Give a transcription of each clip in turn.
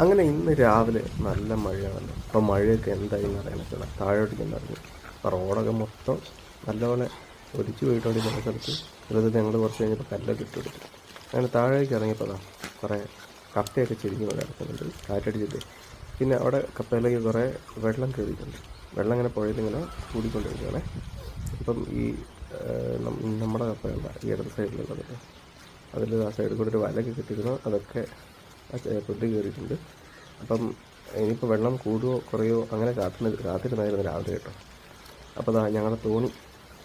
അങ്ങനെ ഇന്ന് രാവിലെ നല്ല മഴയാണല്ലോ. അപ്പോൾ മഴയൊക്കെ എന്തായി എന്ന് അറിയാനൊക്കെ താഴോട്ടേക്ക് ഇറങ്ങി. അപ്പോൾ റോഡൊക്കെ മൊത്തം നല്ലപോലെ ഒലിച്ചു പോയിട്ടുണ്ട് ചില സ്ഥലത്ത്. ചിലത് ഞങ്ങൾ കുറച്ച് കഴിഞ്ഞപ്പോൾ കല്ലൊക്കെ ഇട്ട് കൊടുത്തു. അങ്ങനെ താഴേക്ക് ഇറങ്ങിയപ്പോൾ കുറേ കപ്പയൊക്കെ ചെരിഞ്ഞ് പോലെ കിടക്കുന്നുണ്ട്, കാറ്റടിച്ചിട്ട്. പിന്നെ അവിടെ കപ്പയിലേക്ക് കുറേ വെള്ളം കയറിയിട്ടുണ്ട്. വെള്ളം ഇങ്ങനെ പുഴയിലിങ്ങനെ കൂടിക്കൊണ്ടിരിക്കുകയാണേ. ഇപ്പം ഈ നമ്മുടെ കപ്പയല്ല, ഈ ഇടത് സൈഡിലുള്ളത്. അതിൽ ആ സൈഡിൽ കൂടെ ഒരു വലയൊക്കെ കിട്ടിയിരുന്നു, അതൊക്കെ തൊട്ടി കയറിയിട്ടുണ്ട്. അപ്പം ഇനിയിപ്പോൾ വെള്ളം കൂടുകയോ കുറയോ അങ്ങനെ കാത്തിരുന്നായിരുന്നു രാവിലെ കേട്ടോ. അപ്പോൾ ഞങ്ങളുടെ തോണി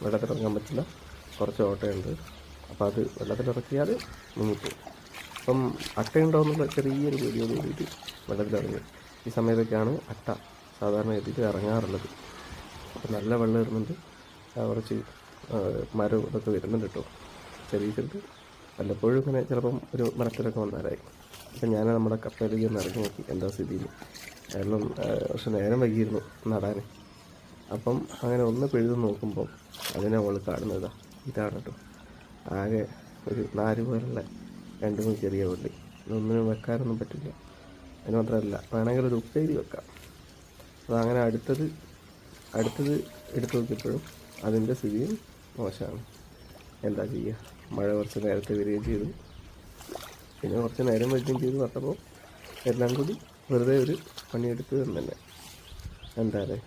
വെള്ളത്തിലിറങ്ങാൻ പറ്റില്ല, കുറച്ച് ഓട്ടയുണ്ട്. അപ്പോൾ അത് വെള്ളത്തിലിറക്കിയാൽ മുങ്ങിപ്പോവും. അപ്പം അട്ടയുണ്ടോയെന്നുള്ള ചെറിയൊരു പേടിയോട് കൂടിയിട്ട് വെള്ളത്തിലിറങ്ങി. ഈ സമയത്തൊക്കെയാണ് അട്ട സാധാരണ ഗതിയിൽ ഇറങ്ങാറുള്ളത്. അപ്പോൾ നല്ല വെള്ളം ഇടുന്നുണ്ട്, കുറച്ച് മരം ഇതൊക്കെ വരുന്നുണ്ട് കേട്ടോ. ചെറിയ ചെറുത് വല്ലപ്പോഴും ഇങ്ങനെ ചിലപ്പം ഒരു മരത്തിലൊക്കെ വന്നാലായി. അപ്പം ഞാൻ നമ്മുടെ കപ്പയിലേക്ക് ഒന്ന് ഇറങ്ങി നോക്കി എന്താ സ്ഥിതിയിൽ. കാരണം പക്ഷെ നേരം വൈകിയിരുന്നു നടാൻ. അപ്പം അങ്ങനെ ഒന്ന് പിഴുത് നോക്കുമ്പോൾ അതിനെ അവൾ കാണുന്നതാണ്. ഇതാണ് കേട്ടോ, ആകെ ഒരു 4 പോലുള്ള 2 ചെറിയ ഉള്ളി. ഇതൊന്നിനും വെക്കാനൊന്നും പറ്റില്ല. അതിന് മാത്രമല്ല, വേണമെങ്കിൽ ഒരു ഉപ്പേരി വെക്കാം. അതങ്ങനെ അടുത്തത് എടുത്തു നോക്കിയപ്പോഴും അതിൻ്റെ സ്ഥിതിയും മോശമാണ്. എന്താ ചെയ്യുക, മഴ കുറച്ച് നേരത്തെ വരികയും ചെയ്തു, പിന്നെ കുറച്ച് നേരം വരികയും ചെയ്തു. പറഞ്ഞപ്പോൾ എല്ലാം കൂടി വെറുതെ ഒരു പണിയെടുത്ത് തന്നെ. എന്താ അല്ലേ.